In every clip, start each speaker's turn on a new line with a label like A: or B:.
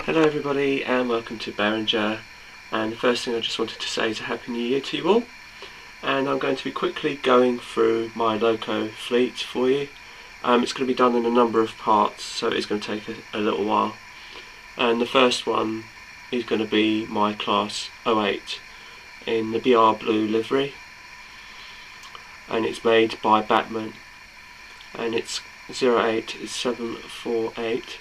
A: Hello everybody and welcome to Berringer, and the first thing I just wanted to say is a Happy New Year to you all, and I'm going to be quickly going through my Loco fleet for you. It's going to be done in a number of parts, so it's going to take a little while, and the first one is going to be my class 08 in the BR blue livery, and it's made by Batman, and it's 08748.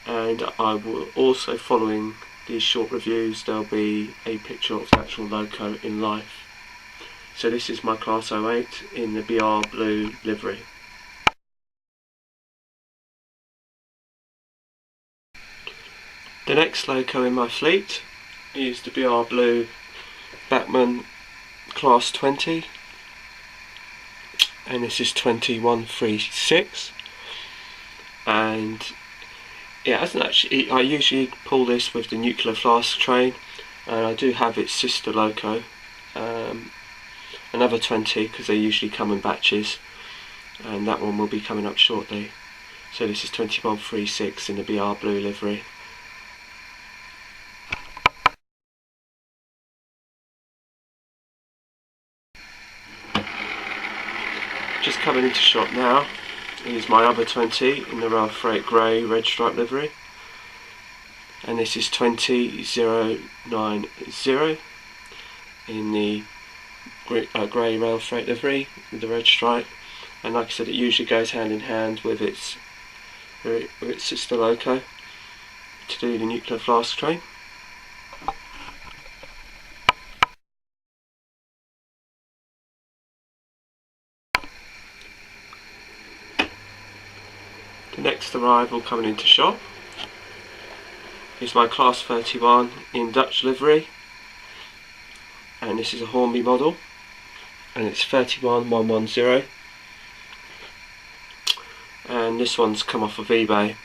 A: And I will also, following these short reviews, there'll be a picture of the actual Loco in life. So this is my class 08 in the BR blue livery. The next Loco in my fleet is the BR blue Batman class 20, and this is 2136, and it hasn't actually. I usually pull this with the nuclear flask train, and I do have its sister Loco, another 20, because they usually come in batches, and that one will be coming up shortly. So this is 2136 in the BR blue livery. Just coming into shot now is my other 20 in the Rail Freight grey red stripe livery, and this is 20090 in the grey Rail Freight livery with the red stripe, and like I said, it usually goes hand in hand with its sister Loco to do the nuclear flask train. The next arrival coming into shop is my class 31 in Dutch livery, and this is a Hornby model, and it's 31110, and this one's come off of eBay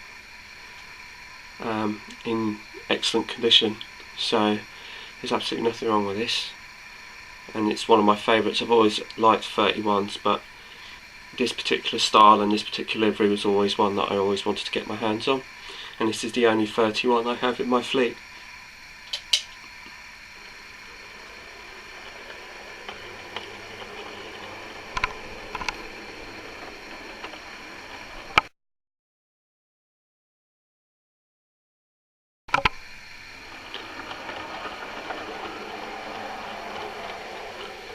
A: in excellent condition, so there's absolutely nothing wrong with this, and it's one of my favourites. I've always liked 31s, but this particular style and this particular livery was always one that I always wanted to get my hands on, and this is the only 31 I have in my fleet.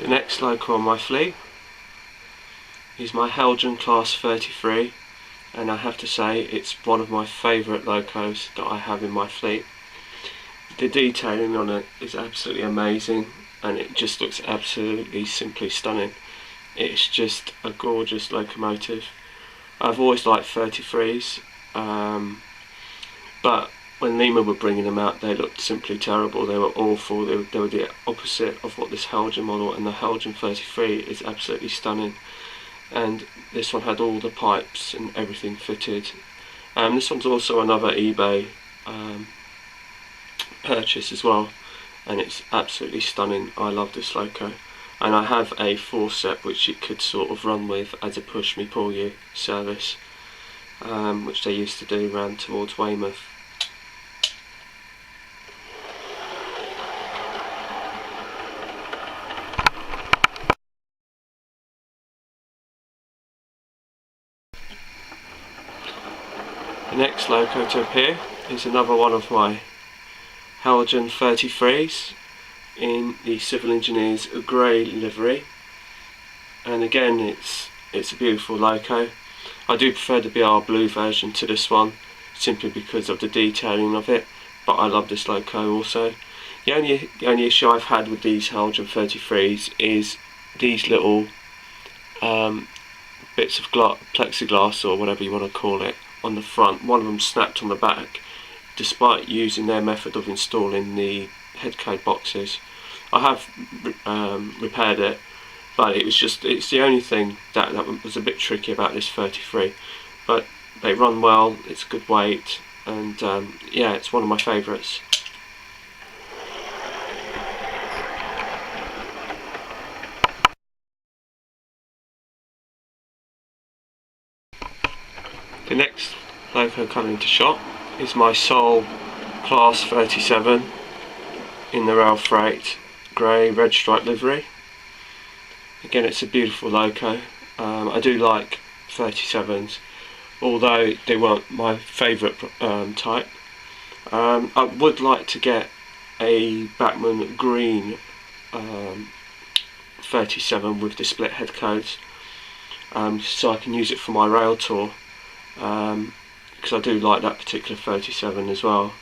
A: The next Loco on my fleet is my Helgen class 33, and I have to say it's one of my favourite Locos that I have in my fleet. The detailing on it is absolutely amazing, and it just looks absolutely simply stunning. It's just a gorgeous locomotive. I've always liked 33s, but when Lima were bringing them out, they looked simply terrible. They were awful. They were the opposite of what this Helgen model, and the Helgen 33 is absolutely stunning. And this one had all the pipes and everything fitted. This one's also another eBay purchase as well, and it's absolutely stunning. I love this Loco, and I have a forcep which it could sort of run with as a push me pull you service, which they used to do round towards Weymouth. The next Loco to appear is another one of my Helgen 33s in the Civil Engineers grey livery, and again it's a beautiful Loco. I do prefer the BR blue version to this one, simply because of the detailing of it, but I love this Loco also. The only issue I've had with these Helgen 33s is these little bits of plexiglass, or whatever you want to call it, on the front. One of them snapped on the back, despite using their method of installing the headcode boxes. I have repaired it, but it's the only thing that was a bit tricky about this 33. But they run well, it's a good weight, and yeah, it's one of my favourites. The next Loco coming into shop is my sole Class 37 in the rail freight grey red stripe livery. Again, it's a beautiful loco. I do like 37s, although they weren't my favourite type. I would like to get a Bachmann green 37 with the split head codes, so I can use it for my rail tour, because I do like that particular 37 as well.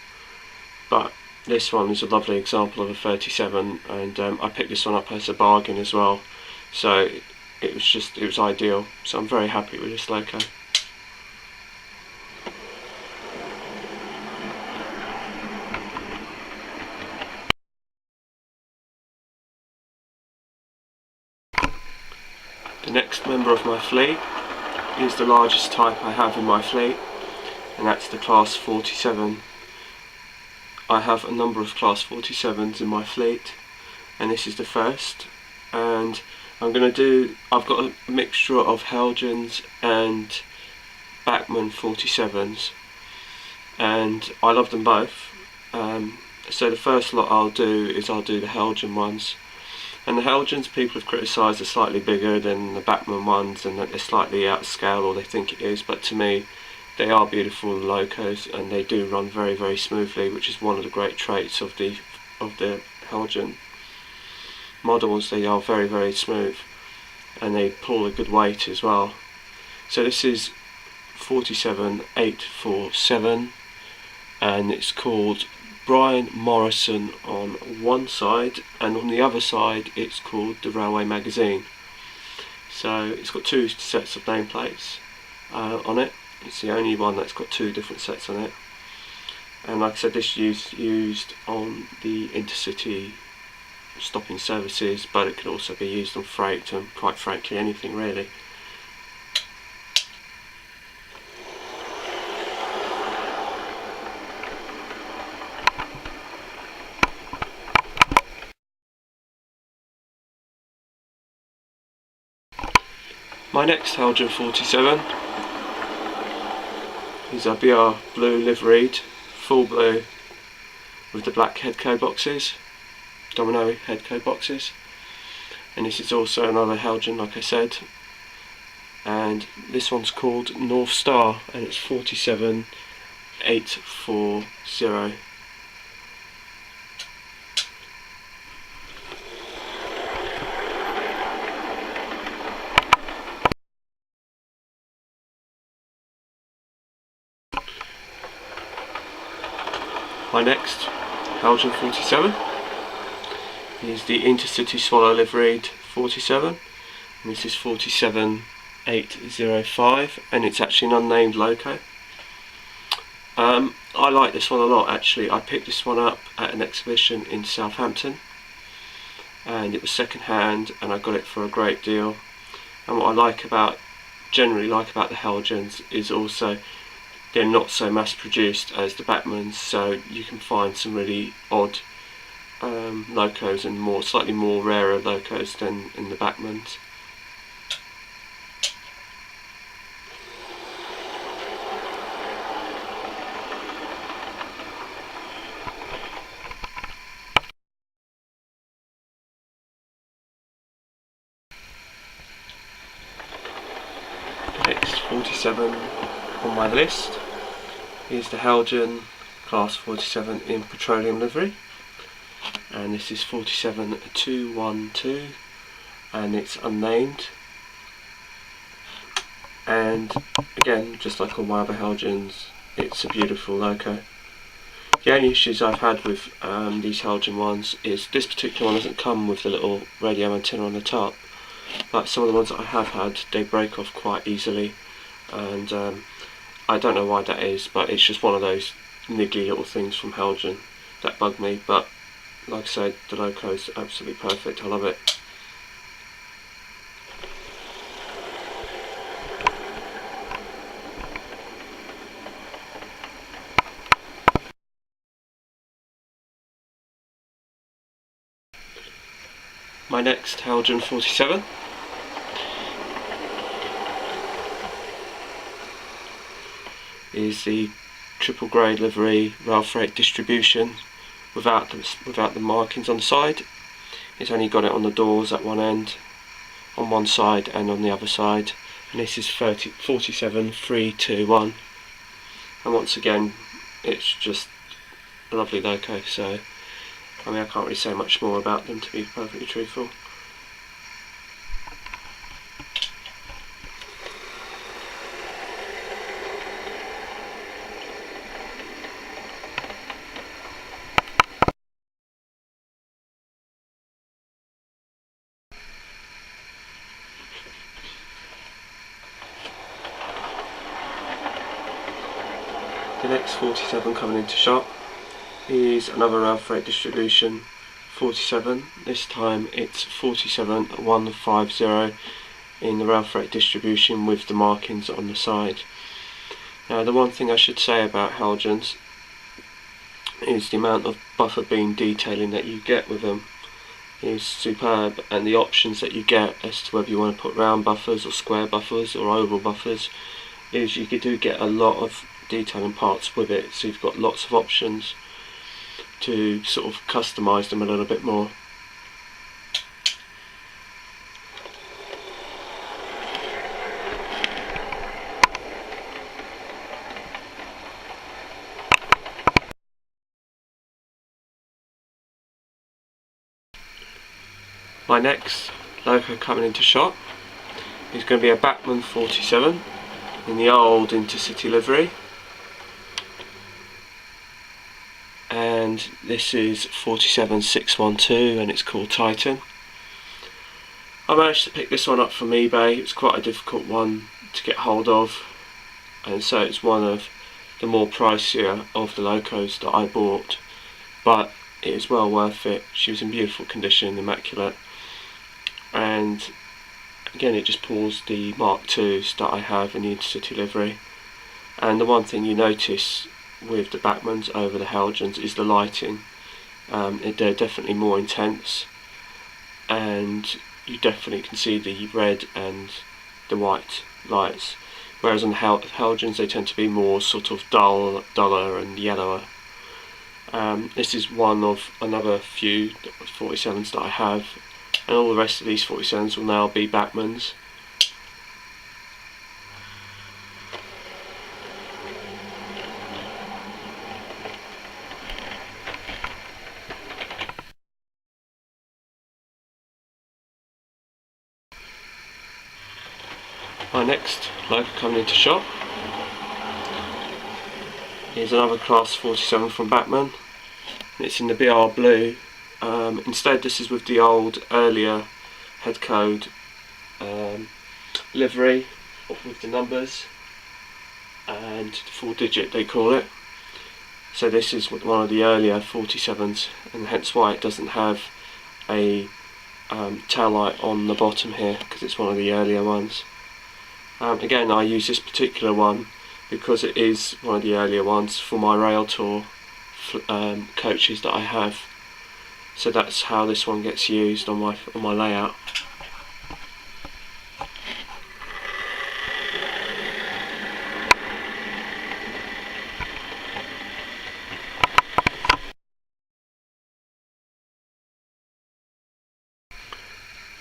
A: But this one is a lovely example of a 37, and I picked this one up as a bargain as well, so it was ideal. So I'm very happy with this loco. The next member of my fleet is the largest type I have in my fleet, and that's the Class 47. I have a number of Class 47s in my fleet, and this is the first. And I've got a mixture of Helgens and Bachmann 47s, and I love them both. So the first lot I'll do the Helgen ones. And the Helgens people have criticised are slightly bigger than the Bachmann ones, and that they're slightly out of scale, or they think it is, but to me they are beautiful locos, and they do run very, very smoothly, which is one of the great traits of the Helgen models. They are very, very smooth, and they pull a good weight as well. So this is 47847, and it's called Brian Morrison on one side, and on the other side it's called the Railway Magazine. So it's got two sets of nameplates on it. It's the only one that's got two different sets on it, and like I said, this is used on the intercity stopping services, but it can also be used on freight, and quite frankly anything really. My next Helgen 47 is a BR blue liveried, full blue, with the black head code boxes, domino head code boxes, and this is also another Helgen, like I said, and this one's called North Star, and it's 47840. My next Helgen 47 is the Intercity Swallow liveried 47, and this is 47805, and it's actually an unnamed loco. I like this one a lot actually. I picked this one up at an exhibition in Southampton, and it was second hand, and I got it for a great deal. And what I generally like about the Helgens is also they're not so mass produced as the Bachmanns, so you can find some really odd locos and slightly more rarer locos than in the Bachmanns. Next 47 on my list is the Helgen Class 47 in petroleum livery, and this is 47212, and it's unnamed. And again, just like all my other Helgens, it's a beautiful loco. The only issues I've had with these Helgen ones is this particular one doesn't come with the little radio antenna on the top, but some of the ones that I have had, they break off quite easily, and I don't know why that is, but it's just one of those niggly little things from Helgen that bug me. But like I said, the loco is absolutely perfect. I love it. My next Helgen 47 is the triple grey livery rail freight distribution without the markings on the side. It's only got it on the doors at one end, on one side and on the other side, and this is 47321, and once again it's just a lovely loco. So I mean, I can't really say much more about them, to be perfectly truthful. The next 47 coming into shop is another rail freight distribution 47. This time it's 47150 in the rail freight distribution with the markings on the side. Now, the one thing I should say about Haldgens is the amount of buffer beam detailing that you get with them is superb, and the options that you get as to whether you want to put round buffers or square buffers or oval buffers is you do get a lot of detailing parts with it, so you've got lots of options to sort of customise them a little bit more. My next loco coming into shop is going to be a Bachmann 47 in the old Intercity livery, and this is 47612 and it's called Titan. I managed to pick this one up from eBay. It's quite a difficult one to get hold of, and so it's one of the more pricier of the locos that I bought, but it is well worth it. She was in beautiful condition, immaculate, and again it just pulls the Mark IIs that I have in the Intercity livery. And the one thing you notice with the Bachmanns over the Haldgens is the lighting. They're definitely more intense, and you definitely can see the red and the white lights, whereas on the Haldgens they tend to be more sort of duller and yellower. This is one of another few 47s that I have, and all the rest of these 47s will now be Bachmanns. My next loco coming into shop is another class 47 from Bachmann. It's in the BR blue. Instead, this is with the old earlier head code livery with the numbers and the 4-digit they call it. So this is one of the earlier 47s, and hence why it doesn't have a tail light on the bottom here, because it's one of the earlier ones. Again, I use this particular one because it is one of the earlier ones for my rail tour coaches that I have. So that's how this one gets used on my layout.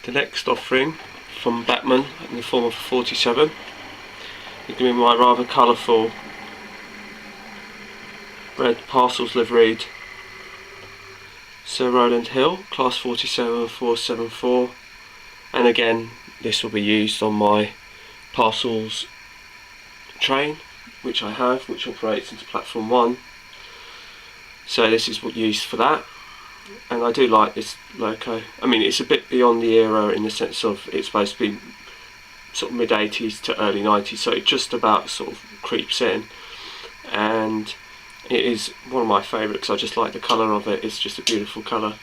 A: The next offering from Bachmann in the form of a 47 is going to be my rather colourful red parcels liveried Sir Rowland Hill Class 47 474, and again this will be used on my parcels train which I have, which operates into platform 1, so this is what used for that. And I do like this loco. I mean, it's a bit beyond the era in the sense of it's supposed to be sort of mid 80s to early 90s, so it just about sort of creeps in, and it is one of my favourites. I just like the colour of it. It's just a beautiful colour.